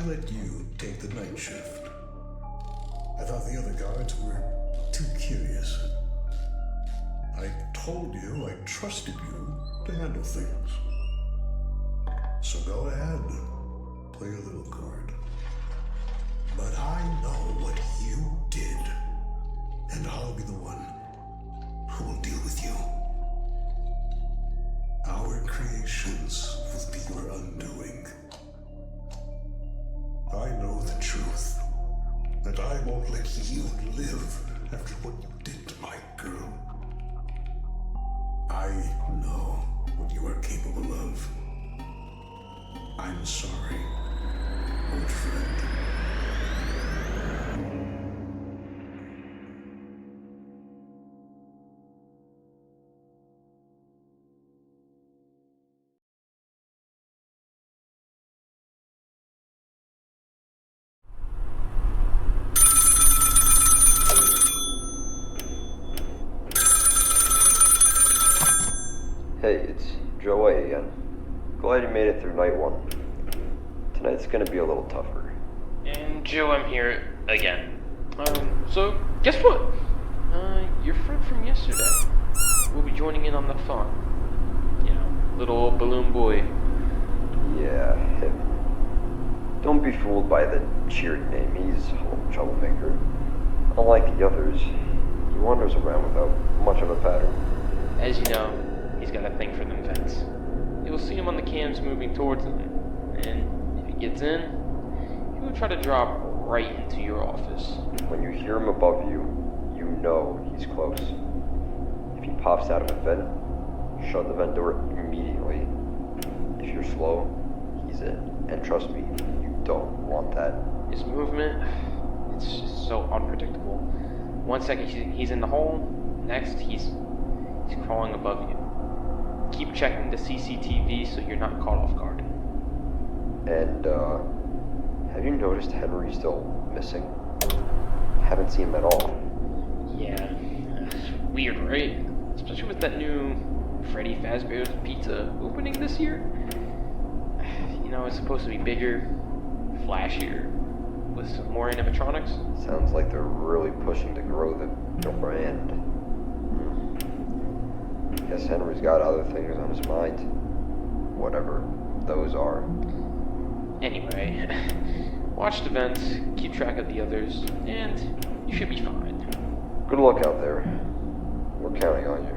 let you take the night shift. I thought the other guards were too curious. I told you I trusted you to handle things. So go ahead, play a little card. But I know what you did, and I'll be the one who will deal with you. Our creations will be your undoing. I know the truth, and I won't let you live after what you did to my girl. I know what you are capable of. I'm sorry, old friend. Hey, it's Joey again. Glad you made it through night one. Tonight's gonna be a little tougher. And Joe, I'm here again. So, guess what? Your friend from yesterday will be joining in on the fun. You know, little old balloon boy. Yeah, him. Don't be fooled by the cheered name. He's a little troublemaker. Unlike the others, he wanders around without much of a pattern. As you know, he's got a thing for them vents. You'll see him on the cams moving towards them, and if he gets in, he will try to drop right into your office. When you hear him above you, you know he's close. If he pops out of a vent, shut the vent door immediately. If you're slow, he's in. And trust me, you don't want that. His movement, it's just so unpredictable. 1 second he's in the hole, next he's crawling above you. Keep checking the CCTV so you're not caught off guard. And, have you noticed Henry's still missing? Haven't seen him at all. Yeah, weird, right? Especially with that new Fredbears pizza opening this year. You know, it's supposed to be bigger, flashier, with some more animatronics. Sounds like they're really pushing to grow the brand. Guess Henry's got other things on his mind. Whatever those are. Anyway, watch the vents, keep track of the others, and you should be fine. Good luck out there. We're counting on you.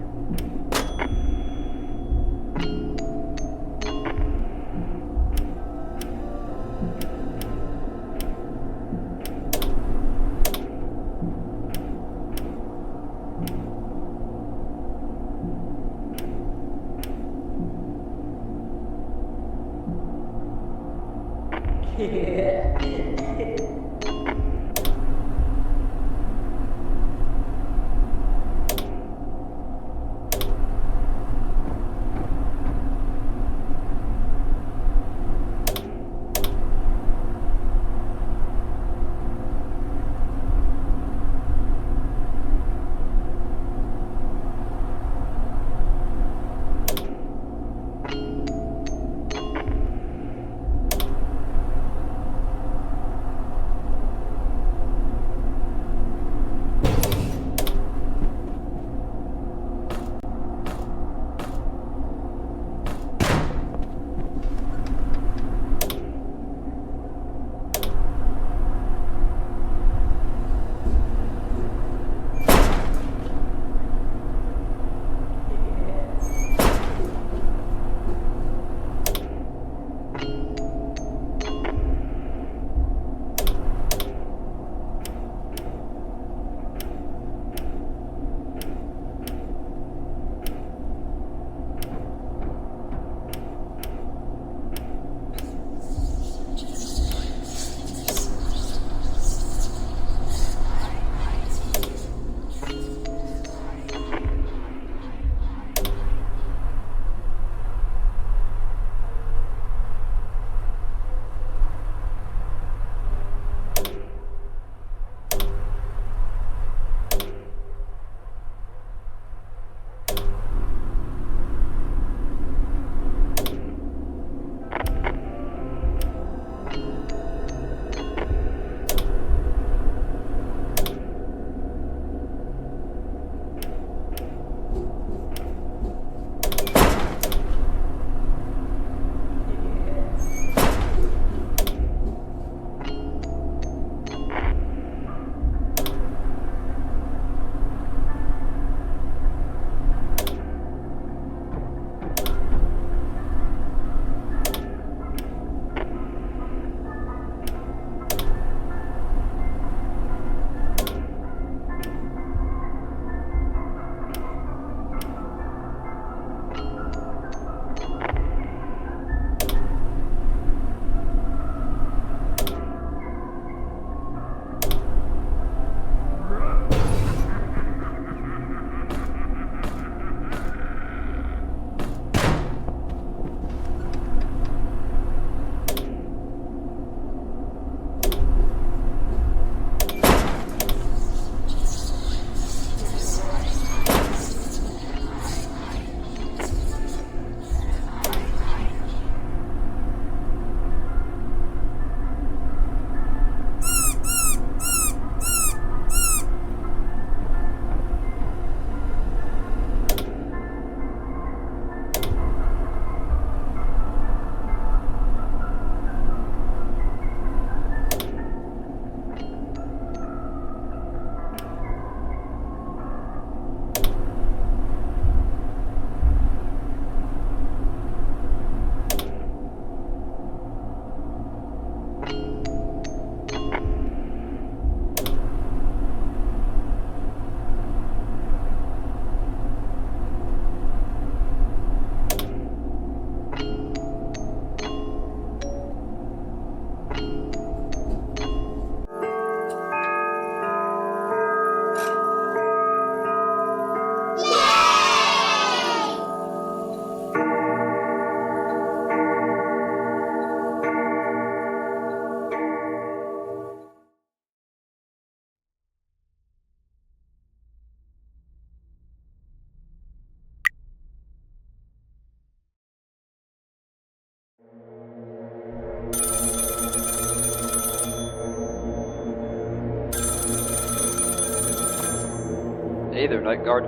there, Night Guard.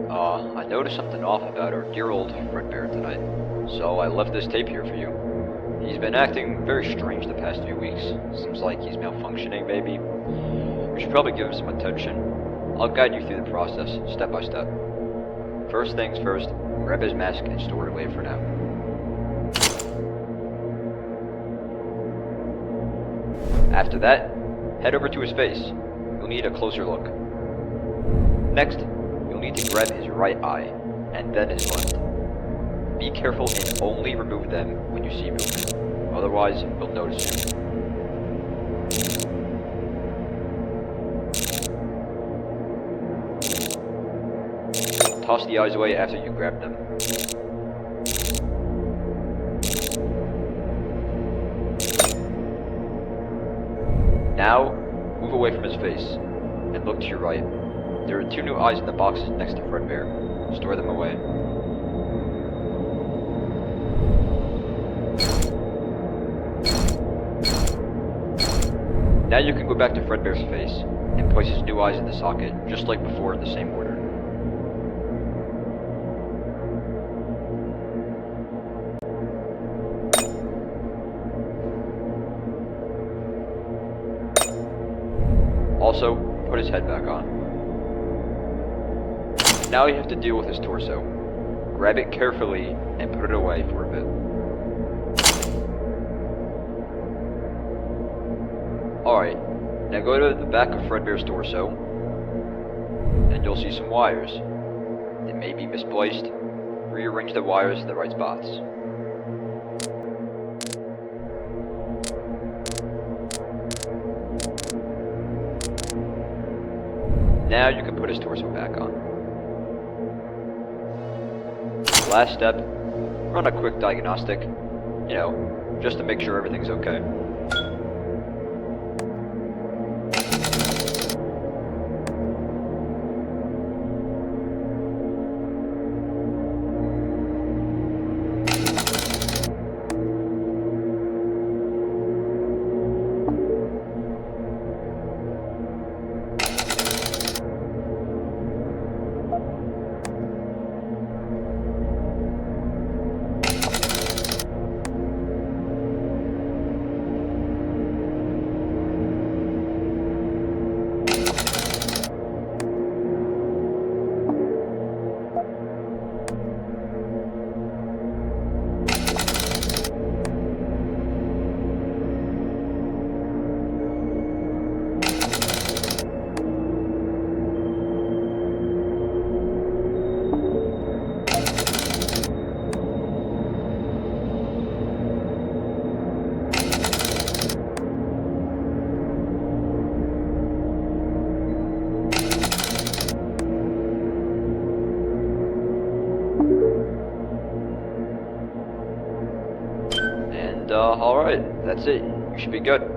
I noticed something off about our dear old Fredbear tonight, so I left this tape here for you. He's been acting very strange the past few weeks. Seems like he's malfunctioning, maybe. We should probably give him some attention. I'll guide you through the process, step by step. First things first, grab his mask and store it away for now. After that, head over to his face. You'll need a closer look. Next, you'll need to grab his right eye, and then his left. Be careful and only remove them when you see movement. Otherwise, he'll notice you. Toss the eyes away after you grab them. Now, move away from his face, and look to your right. There are 2 new eyes in the boxes next to Fredbear. Store them away. Now you can go back to Fredbear's face, and place his new eyes in the socket, just like before in the same order. Also, put his head back on. Now you have to deal with his torso. Grab it carefully and put it away for a bit. Alright, now go to the back of Fredbear's torso, and you'll see some wires. They may be misplaced. Rearrange the wires to the right spots. Now you can put his torso back on. Last step, run a quick diagnostic, just to make sure everything's okay. Alright, that's it. You should be good.